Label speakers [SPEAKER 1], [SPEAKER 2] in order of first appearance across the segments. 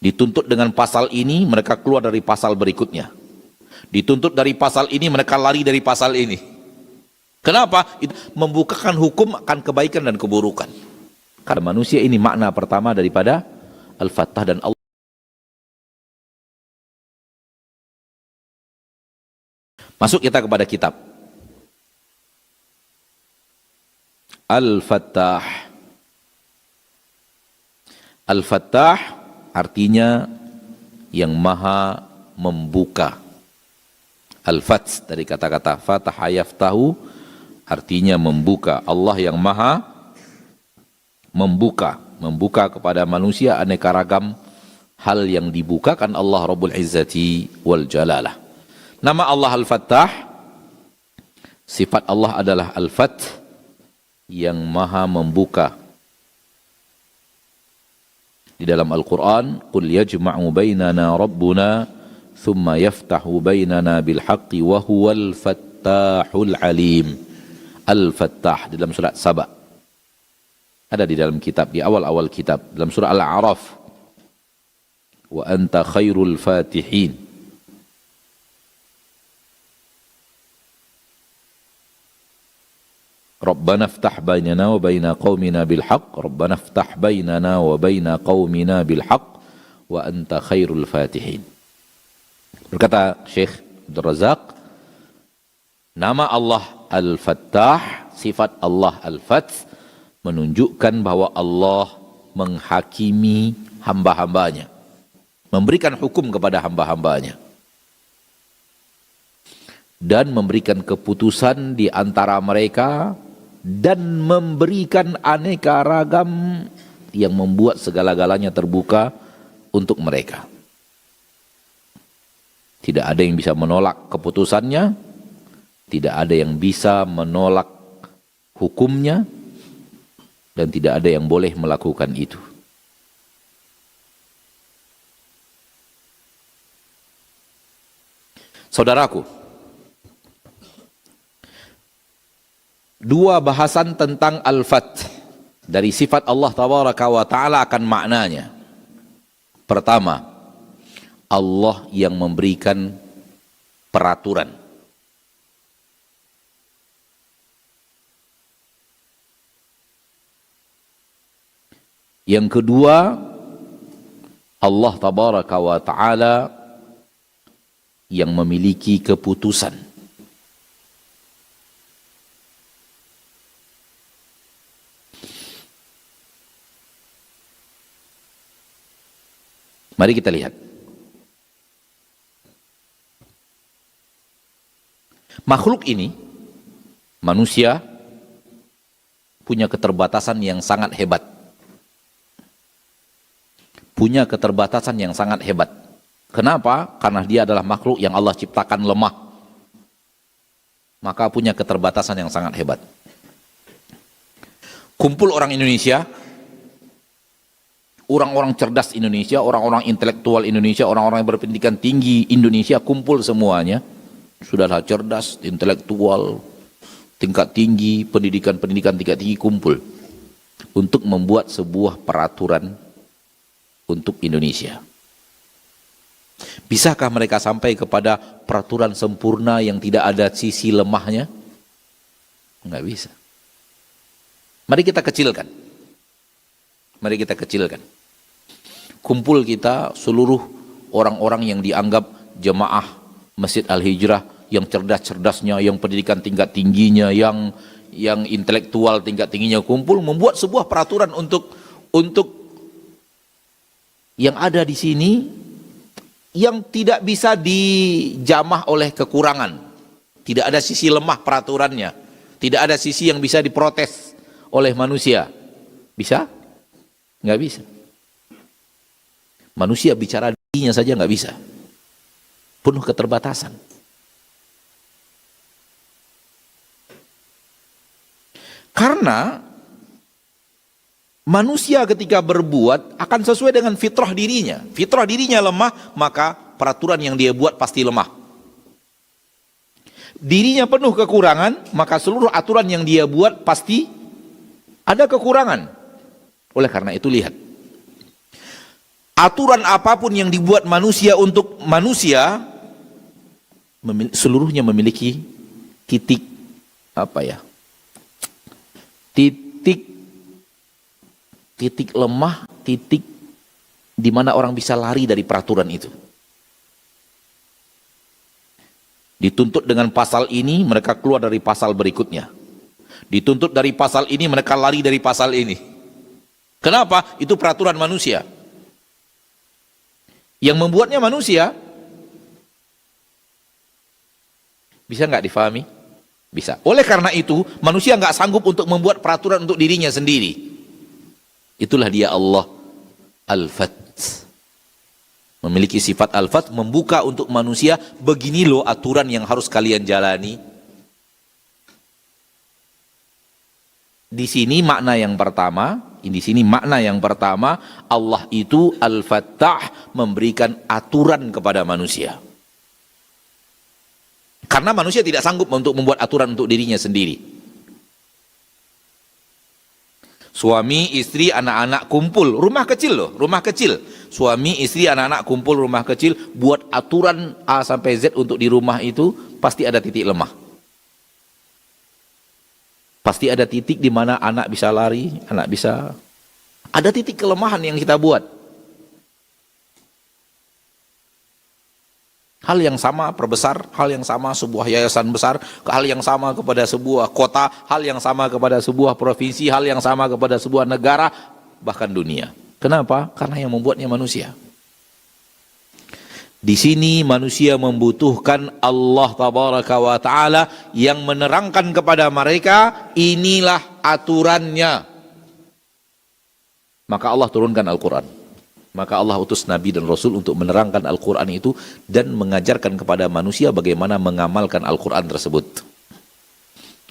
[SPEAKER 1] Dituntut dengan pasal ini, mereka keluar dari pasal berikutnya. Dituntut dari pasal ini, mereka lari dari pasal ini. Kenapa? Itu membukakan hukum akan kebaikan dan keburukan. Karena manusia ini makna pertama daripada Al-Fattah dan Allah. Masuk kita kepada kitab. Al-Fattah. Al-Fattah artinya yang maha membuka. Al-Fath dari kata-kata fataha yaftahu artinya membuka. Allah yang maha membuka. Membuka kepada manusia aneka ragam hal yang dibukakan Allah Rabbul Izzati wal Jalalah. Nama Allah Al-Fattah, sifat Allah adalah Al-Fath, yang maha membuka. Di dalam Al-Quran, Qul yajma'u bainana rabbuna thumma yaftahu bainana bilhaqqi wa huwal fattahul alim. Al-Fattah di dalam surat Saba. Ada di dalam kitab, di awal-awal kitab. Dalam surah Al-A'raf. Wa anta khairul fatihin. Rabbana ftah bainana wa baina qaumina bilhaq. Rabbana ftah bainana wa baina qaumina bilhaq. Wa anta khairul fatihin. Berkata Syekh Abdul Razak, nama Allah Al-Fattah, sifat Allah Al-Fath, menunjukkan bahwa Allah menghakimi hamba-hambanya, memberikan hukum kepada hamba-hambanya, dan memberikan keputusan di antara mereka, dan memberikan aneka ragam yang membuat segala-galanya terbuka untuk mereka. Tidak ada yang bisa menolak keputusannya, tidak ada yang bisa menolak hukumnya, dan tidak ada yang boleh melakukan itu. Saudaraku, dua bahasan tentang Al-Fath dari sifat Allah Tabaraka wa Ta'ala akan maknanya. Pertama, Allah yang memberikan peraturan. Yang kedua, Allah Tabaraka wa Ta'ala yang memiliki keputusan. Mari kita lihat. Makhluk ini, manusia, punya keterbatasan yang sangat hebat. Punya keterbatasan yang sangat hebat. Kenapa? Karena dia adalah makhluk yang Allah ciptakan lemah. Maka punya keterbatasan yang sangat hebat. Kumpul orang Indonesia, orang-orang cerdas Indonesia, orang-orang intelektual Indonesia, orang-orang yang berpendidikan tinggi Indonesia, kumpul semuanya. Sudahlah cerdas, intelektual, tingkat tinggi, pendidikan tingkat tinggi kumpul untuk membuat sebuah peraturan untuk Indonesia. Bisakah mereka sampai kepada peraturan sempurna yang tidak ada sisi lemahnya? Enggak bisa. Mari kita kecilkan. Mari kita kecilkan. Kumpul kita seluruh orang-orang yang dianggap jemaah Masjid Al-Hijrah, yang cerdas-cerdasnya, yang pendidikan tingkat tingginya, yang intelektual tingkat tingginya kumpul membuat sebuah peraturan untuk yang ada di sini yang tidak bisa dijamah oleh kekurangan. Tidak ada sisi lemah peraturannya. Tidak ada sisi yang bisa diprotes oleh manusia. Bisa? Nggak bisa. Manusia bicara dirinya saja nggak bisa. Penuh keterbatasan. Karena manusia ketika berbuat akan sesuai dengan fitrah dirinya. Fitrah dirinya lemah, maka peraturan yang dia buat pasti lemah. Dirinya penuh kekurangan, maka seluruh aturan yang dia buat pasti ada kekurangan. Oleh karena itu lihat, aturan apapun yang dibuat manusia untuk manusia, seluruhnya memiliki titik titik lemah, titik di mana orang bisa lari dari peraturan itu. Dituntut dengan pasal ini, mereka keluar dari pasal berikutnya. Dituntut dari pasal ini, mereka lari dari pasal ini. Kenapa? Itu peraturan manusia. Yang membuatnya manusia. Bisa nggak difahami? Bisa. Oleh karena itu, manusia nggak sanggup untuk membuat peraturan untuk dirinya sendiri. Itulah dia Allah Al-Fath. Memiliki sifat Al-Fath, membuka untuk manusia, begini loh aturan yang harus kalian jalani. Di sini makna yang pertama, Allah itu Al-Fattah, memberikan aturan kepada manusia. Karena manusia tidak sanggup untuk membuat aturan untuk dirinya sendiri. Suami, istri, anak-anak kumpul, rumah kecil loh, rumah kecil. Suami, istri, anak-anak kumpul, rumah kecil, buat aturan A sampai Z untuk di rumah itu, pasti ada titik lemah. Pasti ada titik di mana anak bisa lari, anak bisa... Ada titik kelemahan yang kita buat. Hal yang sama perbesar, hal yang sama sebuah yayasan besar, hal yang sama kepada sebuah kota, hal yang sama kepada sebuah provinsi, hal yang sama kepada sebuah negara, bahkan dunia. Kenapa? Karena yang membuatnya manusia. Di sini manusia membutuhkan Allah Tabaraka wa Ta'ala yang menerangkan kepada mereka, inilah aturannya. Maka Allah turunkan Al-Quran. Maka Allah utus Nabi dan Rasul untuk menerangkan Al-Quran itu dan mengajarkan kepada manusia bagaimana mengamalkan Al-Quran tersebut.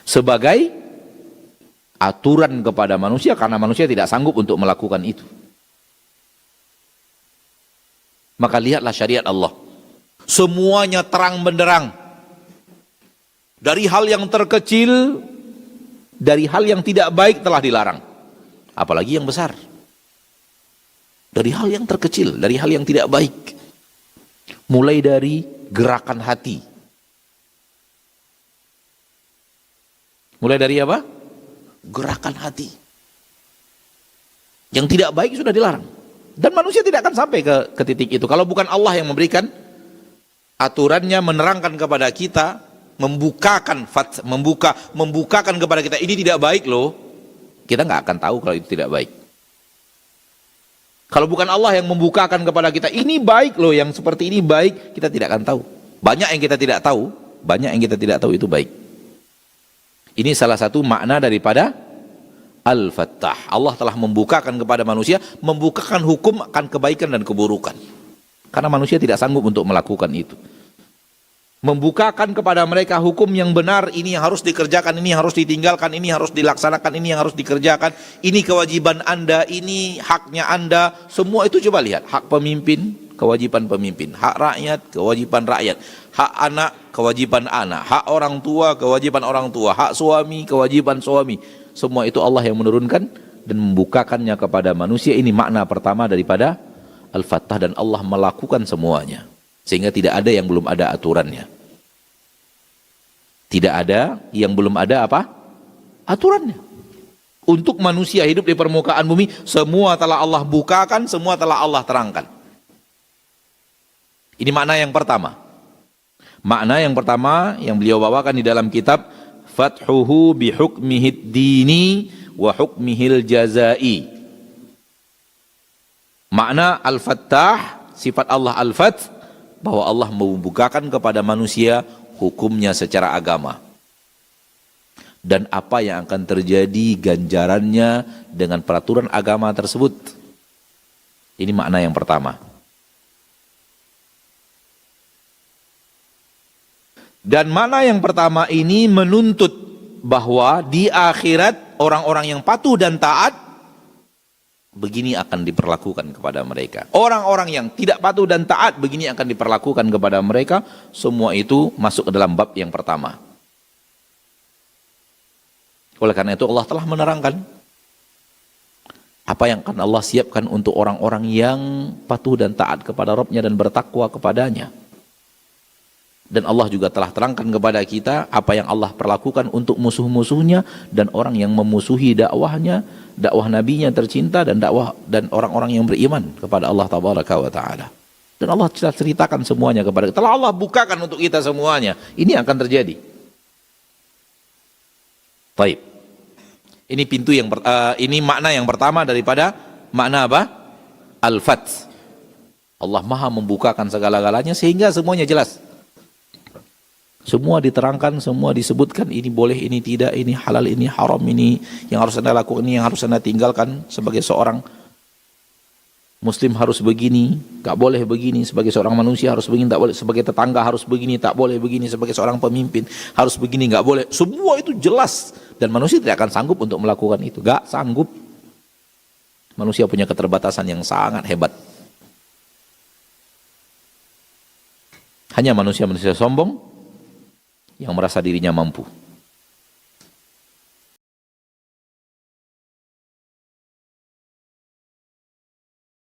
[SPEAKER 1] Sebagai aturan kepada manusia, karena manusia tidak sanggup untuk melakukan itu. Maka lihatlah syariat Allah. Semuanya terang benderang. Dari hal yang terkecil, dari hal yang tidak baik telah dilarang. Apalagi yang besar. Dari hal yang terkecil, dari hal yang tidak baik. Mulai dari gerakan hati. Mulai dari apa? Gerakan hati. Yang tidak baik sudah dilarang. Dan manusia tidak akan sampai ke titik itu. Kalau bukan Allah yang memberikan aturannya, menerangkan kepada kita, membukakan kepada kita, ini tidak baik loh. Kita nggak akan tahu kalau itu tidak baik. Kalau bukan Allah yang membukakan kepada kita, ini baik loh, yang seperti ini baik, kita tidak akan tahu. Banyak yang kita tidak tahu, itu baik. Ini salah satu makna daripada Al-Fattah. Allah telah membukakan kepada manusia, membukakan hukum akan kebaikan dan keburukan. Karena manusia tidak sanggup untuk melakukan itu. Membukakan kepada mereka hukum yang benar, ini yang harus dikerjakan, ini yang harus ditinggalkan, ini yang harus dilaksanakan, ini yang harus dikerjakan, ini kewajiban Anda, ini haknya Anda, semua itu coba lihat. Hak pemimpin, kewajiban pemimpin, hak rakyat, kewajiban rakyat, hak anak, kewajiban anak, hak orang tua, kewajiban orang tua, hak suami, kewajiban suami. Semua itu Allah yang menurunkan dan membukakannya kepada manusia. Ini makna pertama daripada Al-Fattah, dan Allah melakukan semuanya. Sehingga tidak ada yang belum ada aturannya. Tidak ada yang belum ada apa? Aturannya. Untuk manusia hidup di permukaan bumi, semua telah Allah bukakan, semua telah Allah terangkan. Ini makna yang pertama. Makna yang pertama yang beliau bawakan di dalam kitab Fathuhu bihukmihid dini wa hukmihil jazai. Makna Al-Fattah, sifat Allah Al-Fath, bahwa Allah membukakan kepada manusia hukumnya secara agama. Dan apa yang akan terjadi ganjarannya dengan peraturan agama tersebut. Ini makna yang pertama. Dan makna yang pertama ini menuntut bahwa di akhirat orang-orang yang patuh dan taat, begini akan diperlakukan kepada mereka. Orang-orang yang tidak patuh dan taat, begini akan diperlakukan kepada mereka. Semua itu masuk ke dalam bab yang pertama. Oleh karena itu Allah telah menerangkan. Apa yang akan Allah siapkan untuk orang-orang yang patuh dan taat kepada Rabb-nya dan bertakwa kepadanya. Dan Allah juga telah terangkan kepada kita apa yang Allah perlakukan untuk musuh-musuhnya dan orang yang memusuhi dakwahnya, dakwah nabinya tercinta dan dakwah dan orang-orang yang beriman kepada Allah tabaraka wa taala. Dan Allah telah ceritakan semuanya kepada kita. Telah Allah bukakan untuk kita semuanya. Ini yang akan terjadi. Baik. Ini pintu yang ini makna yang pertama daripada makna apa? Al-Fath. Allah Maha membukakan segala-galanya sehingga semuanya jelas. Semua diterangkan, semua disebutkan, ini boleh, ini tidak, ini halal, ini haram, ini yang harus Anda lakukan, ini yang harus Anda tinggalkan sebagai seorang Muslim harus begini, gak boleh begini, sebagai seorang manusia harus begini, tak boleh, sebagai tetangga harus begini, tak boleh begini, sebagai seorang pemimpin harus begini, gak boleh. Semua itu jelas dan manusia tidak akan sanggup untuk melakukan itu, gak sanggup. Manusia punya keterbatasan yang sangat hebat. Hanya manusia-manusia sombong yang merasa dirinya mampu.